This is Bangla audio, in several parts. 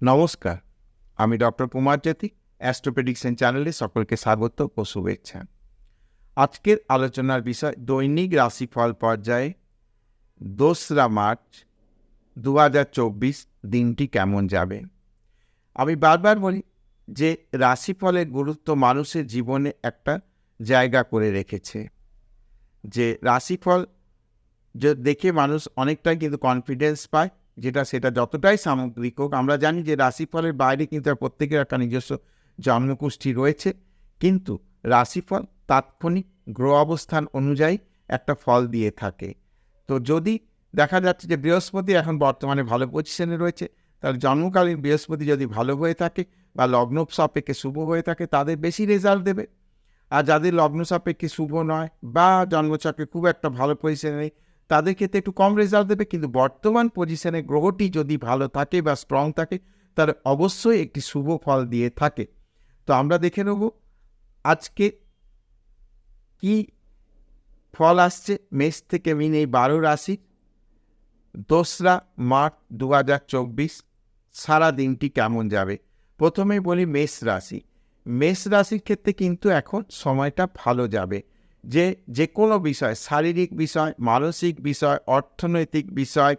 নমস্কার, আমি ডক্টর কুমার জ্যোতি, অ্যাস্ট্রো প্রেডিকশন চ্যানেলে সকলকে স্বাগত ও শুভেচ্ছা। আজকের আলোচনার বিষয় দৈনিক রাশিফল পর্যায়ে 2রা মার্চ 2024 দিনটি কেমন যাবে। আমি বারবার বলি যে রাশিফলের গুরুত্ব মানুষের জীবনে একটা জায়গা করে রেখেছে, যে রাশিফল দেখে মানুষ অনেকটাই কিন্তু কনফিডেন্স পায়, সেটা যতটাই সামগ্রিক হোক। আমরা জানি যে রাশিফলের বাইরে কিন্তু প্রত্যেকের একটা নিজস্ব জন্মকুষ্ঠি রয়েছে, কিন্তু রাশিফল তাৎক্ষণিক গ্রহ অবস্থান অনুযায়ী একটা ফল দিয়ে থাকে। তো যদি দেখা যাচ্ছে যে বৃহস্পতি এখন বর্তমানে ভালো পজিশনে রয়েছে, তাহলে জন্মকালীন বৃহস্পতি যদি ভালো হয়ে থাকে বা লগ্ন সাপেক্ষে শুভ হয়ে থাকে, তাদের বেশি রেজাল্ট দেবে। আর যাদের লগ্ন সাপেক্ষে শুভ নয় বা জন্মচক্রে খুব একটা ভালো পজিশনে নেই, তাদের ক্ষেত্রে একটু কম রেজাল্ট দেবে। কিন্তু বর্তমান পজিশনে গ্রহটি যদি ভালো থাকে বা স্ট্রং থাকে, তাহলে অবশ্যই একটি শুভ ফল দিয়ে থাকে। তো আমরা দেখে নেব আজকে কি ফল আসছে মেষ থেকে মিন এই 12 রাশি 2রা মার্চ 2024 সারা দিনটি কেমন যাবে। প্রথমেই বলি মেষ রাশি। মেষ রাশির ক্ষেত্রে কিন্তু এখন সময়টা ভালো যাবে। যে কোনো বিষয়, শারীরিক বিষয়, মানসিক বিষয়, অর্থনৈতিক বিষয়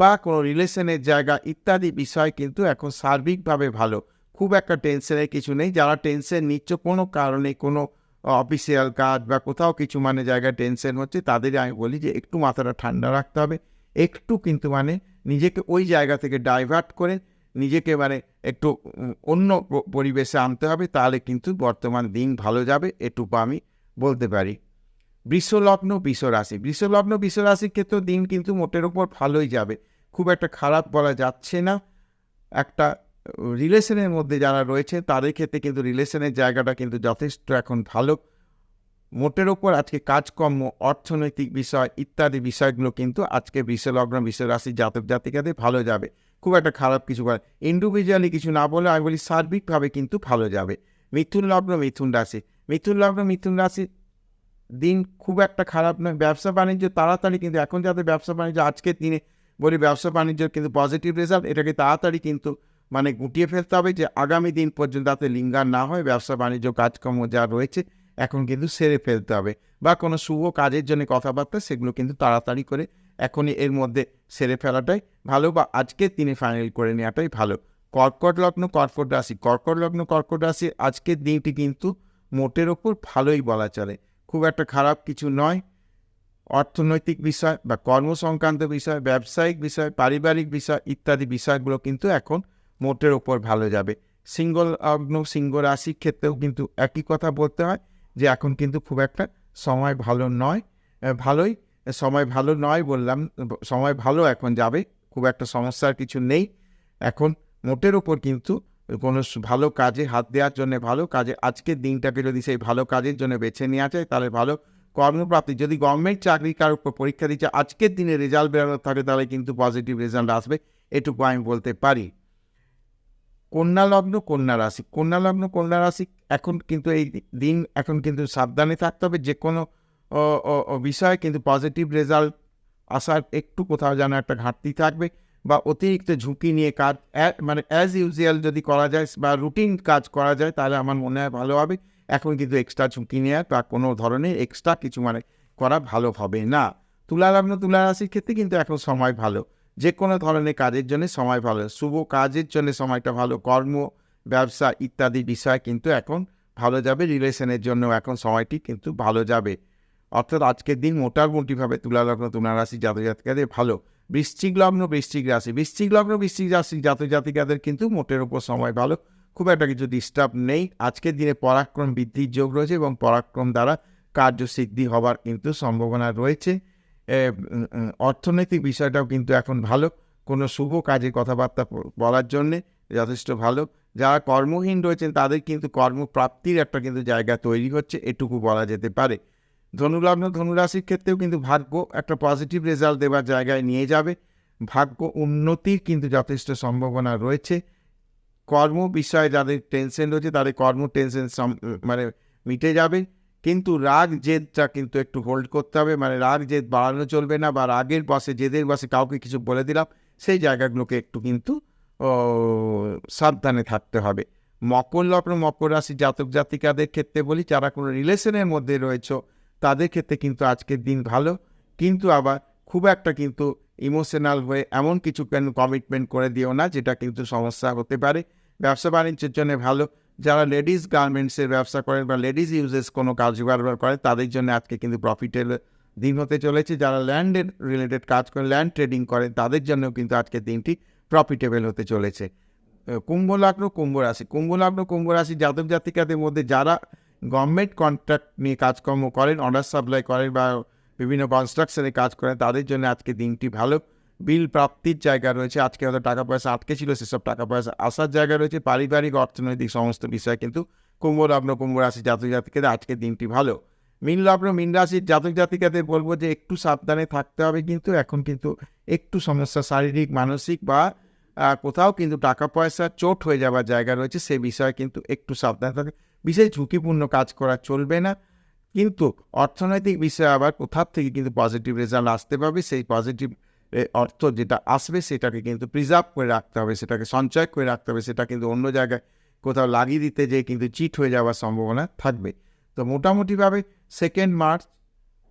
বা কোনো রিলেশনের জায়গা ইত্যাদি বিষয় কিন্তু এখন সার্বিকভাবে ভালো। খুব একটা টেনশনের কিছু নেই। যারা টেনশন নিচ্ছ কোনো কারণে, কোনো অফিসিয়াল কাজ বা কোথাও কিছু জায়গায় টেনশন হচ্ছে, তাদের আমি বলি যে একটু মাথাটা ঠান্ডা রাখতে হবে। একটু কিন্তু নিজেকে ওই জায়গা থেকে ডাইভার্ট করে নিজেকে একটু অন্য পরিবেশে আনতে হবে, তাহলে কিন্তু বর্তমান দিন ভালো যাবে, এটুকু আমি বলতে পারি। বৃষলগ্ন বৃষরাশি। বৃষলগ্ন বৃষরাশির ক্ষেত্রে দিন কিন্তু মোটের ওপর ভালোই যাবে, খুব একটা খারাপ বলা যাচ্ছে না। একটা রিলেশনের মধ্যে যারা রয়েছে তাদের ক্ষেত্রে কিন্তু রিলেশনের জায়গাটা কিন্তু যথেষ্ট এখন ভালো। মোটের ওপর আজকে কাজকর্ম, অর্থনৈতিক বিষয় ইত্যাদি বিষয়গুলো কিন্তু আজকে বৃষলগ্ন বৃষরাশি জাতক জাতিকাদের ভালো যাবে। খুব একটা খারাপ কিছু বলে ইন্ডিভিজুয়ালি কিছু না বলে আমি বলি সার্বিকভাবে কিন্তু ভালো যাবে। মিথুন লগ্ন মিথুন রাশি। মিথুন লগ্ন মিথুন রাশি দিন খুব একটা খারাপ নয়। ব্যবসা বাণিজ্য তাড়াতাড়ি কিন্তু এখন যাদের ব্যবসা বাণিজ্য আজকের দিনে বলি ব্যবসা বাণিজ্যের কিন্তু পজিটিভ রেজাল্ট, এটাকে তাড়াতাড়ি কিন্তু গুটিয়ে ফেলতে হবে, যে আগামী দিন পর্যন্ত যাতে লিঙ্গার না হয়। ব্যবসা বাণিজ্য কাজকর্ম যা রয়েছে এখন কিন্তু সেরে ফেলতে হবে, বা কোনো শুভ কাজের জন্য কথাবার্তা সেগুলো কিন্তু তাড়াতাড়ি করে এখনই এর মধ্যে সেরে ফেলাটাই ভালো, বা আজকের দিনে ফাইনাল করে নেওয়াটাই ভালো। কর্কট লগ্ন কর্কট রাশি। কর্কট লগ্ন কর্কট রাশি আজকের দিনটি কিন্তু মোটের ওপর ভালোই বলা চলে, খুব একটা খারাপ কিছু নয়। অর্থনৈতিক বিষয় বা কর্মসংক্রান্ত বিষয়, ব্যবসায়িক বিষয়, পারিবারিক বিষয় ইত্যাদি বিষয়গুলো কিন্তু এখন মোটের ওপর ভালো যাবে। সিংহ লগ্ন সিংহ রাশির ক্ষেত্রেও কিন্তু একই কথা বলতে হয়, যে এখন কিন্তু খুব একটা সময় ভালো নয়। ভালোই সময় ভালো নয় বললাম, সময় ভালো এখন যাবে, খুব একটা সমস্যার কিছু নেই। এখন মোটের ওপর কিন্তু কোনো ভালো কাজে হাত দেওয়ার জন্য ভালো কাজে, আজকের দিনটাকে যদি সেই ভালো কাজের জন্য বেছে নেওয়া যায় তাহলে ভালো। কর্মপ্রাপ্তি, যদি গভর্নমেন্ট চাকরি কারোর পরীক্ষা দিচ্ছে আজকের দিনে রেজাল্ট বেরোনোর থাকে, তাহলে কিন্তু পজিটিভ রেজাল্ট আসবে, এটুকু আমি বলতে পারি। কন্যা লগ্ন কন্যা রাশি। কন্যা লগ্ন কন্যা রাশি এখন কিন্তু এই দিন এখন কিন্তু সাবধানে থাকতে হবে। যে কোনো বিষয়ে কিন্তু পজিটিভ রেজাল্ট আসার একটু কোথাও যেন একটা ঘাটতি থাকবে, বা অতিরিক্ত ঝুঁকি নিয়ে কাজ অ্যাজ ইউজুয়াল যদি করা যায় বা রুটিন কাজ করা যায়, তাহলে আমার মনে হয় ভালো হবে। এখন কিন্তু এক্সট্রা ঝুঁকি নেওয়া বা কোনো ধরনের এক্সট্রা কিছু করা ভালো হবে না। তুলা লগ্ন তুলা রাশির ক্ষেত্রে কিন্তু এখন সময় ভালো, যে কোনো ধরনের কাজের জন্য সময় ভালো, শুভ কাজের জন্য সময়টা ভালো। কর্ম, ব্যবসা ইত্যাদি বিষয় কিন্তু এখন ভালো যাবে। রিলেশনের জন্য এখন সময়টি কিন্তু ভালো যাবে। অর্থাৎ আজকের দিন মোটামুটিভাবে তুলা লগ্ন তুলা রাশি জাতক জাতিকাদের ভালো। বৃশ্চিক লগ্ন বৃশ্চিক রাশি। বৃশ্চিক লগ্ন বৃশ্চিক রাশি জাতক জাতিকাদের কিন্তু মোটের ওপর সময় ভালো, খুব একটা কিছু ডিস্টার্ব নেই। আজকের দিনে পরাক্রম বৃদ্ধির যোগ রয়েছে এবং পরাক্রম দ্বারা কার্যসিদ্ধি হবার কিন্তু সম্ভাবনা রয়েছে। অর্থনৈতিক বিষয়টাও কিন্তু এখন ভালো, কোনো শুভ কাজে কথাবার্তা বলার জন্যে যথেষ্ট ভালো। যারা কর্মহীন রয়েছেন তাদের কিন্তু কর্মপ্রাপ্তির একটা কিন্তু জায়গা তৈরি হচ্ছে, এটুকু বলা যেতে পারে। ধনুলগ্ন ধনুরাশির ক্ষেত্রেও কিন্তু ভাগ্য একটা পজিটিভ রেজাল্ট দেওয়ার জায়গায় নিয়ে যাবে। ভাগ্য উন্নতির কিন্তু যথেষ্ট সম্ভাবনা রয়েছে। কর্ম বিষয়ে যাদের টেনশন রয়েছে তাদের কর্ম টেনশন মিটে যাবে, কিন্তু রাগ জেদটা কিন্তু একটু হোল্ড করতে হবে। রাগ জেদ বাড়ানো চলবে না, বা রাগের বসে জেদের বসে কাউকে কিছু বলে দিলাম, সেই জায়গাগুলোকে একটু কিন্তু ও সাবধানে থাকতে হবে। মকর লগ্ন মকর রাশি জাতক জাতিকাদের ক্ষেত্রে বলি, যারা কোনো রিলেশনের মধ্যে রয়েছ তাদের ক্ষেত্রে কিন্তু আজকের দিন ভালো, কিন্তু আবার খুব একটা কিন্তু ইমোশনাল হয়ে এমন কিছু কমিটমেন্ট করে দিও না যেটা কিন্তু সমস্যা হতে পারে। ব্যবসা বাণিজ্যের জন্য ভালো। যারা লেডিস গার্মেন্টসের ব্যবসা করেন বা লেডিস ইউজেস কোনো কাজ ব্যবহার করেন তাদের জন্য আজকে কিন্তু প্রফিটের দিন হতে চলেছে। যারা ল্যান্ডের রিলেটেড কাজ করেন, ল্যান্ড ট্রেডিং করেন, তাদের জন্যও কিন্তু আজকের দিনটি প্রফিটেবল হতে চলেছে। কুম্ভ লগ্ন কুম্ভ রাশি, কুম্ভ লগ্ন কুম্ভ রাশি জাতক জাতিকাদের মধ্যে যারা গভর্নমেন্ট কন্ট্রাক্ট নিয়ে কাজকর্ম করেন, অর্ডার সাপ্লাই করেন বা বিভিন্ন কনস্ট্রাকশনে কাজ করেন, তাদের জন্য আজকে দিনটি ভালো। বিল প্রাপ্তির জায়গা রয়েছে। আজকে হয়তো টাকা পয়সা আটকে ছিল, সেসব টাকা পয়সা আসার জায়গা রয়েছে। পারিবারিক অর্থনৈতিক সমস্ত বিষয় কিন্তু কুম্ভ লগ্ন কুম্ভ রাশি জাতক জাতিকাদের আজকের দিনটি ভালো। মীন লগ্ন মীন রাশির জাতক জাতিকাদের বলবো যে একটু সাবধানে থাকতে হবে, কিন্তু এখন কিন্তু একটু সমস্যা শারীরিক মানসিক বা কোথাও কিন্তু টাকা পয়সা চোট হয়ে যাওয়ার জায়গা রয়েছে, সে বিষয়ে কিন্তু একটু সাবধান থাকে। বিশেষ ঝুঁকিপূর্ণ কাজ করা চলবে না, কিন্তু অর্থনৈতিক বিষয়ে আবার কোথাও থেকে কিন্তু পজিটিভ রেজাল্ট আসতে পারবে। সেই পজিটিভ অর্থ যেটা আসবে সেটাকে কিন্তু প্রিজার্ভ করে রাখতে হবে, সেটাকে সঞ্চয় করে রাখতে হবে। সেটা কিন্তু অন্য জায়গায় কোথাও লাগিয়ে দিতে যেয়ে কিন্তু চিট হয়ে যাওয়ার সম্ভাবনা থাকবে। তো মোটামুটিভাবে 2 মার্চ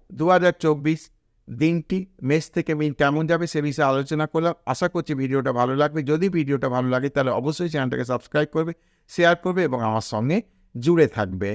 2024 দিনটি মেষ থেকে মিন কেমন যাবে সে বিষয়ে আলোচনা করলাম। আশা করছি ভিডিওটা ভালো লাগবে। যদি ভিডিওটা ভালো লাগে তাহলে অবশ্যই চ্যানেলটাকে সাবস্ক্রাইব করবে, শেয়ার করবে এবং আমার সঙ্গে জুড়ে থাকবে।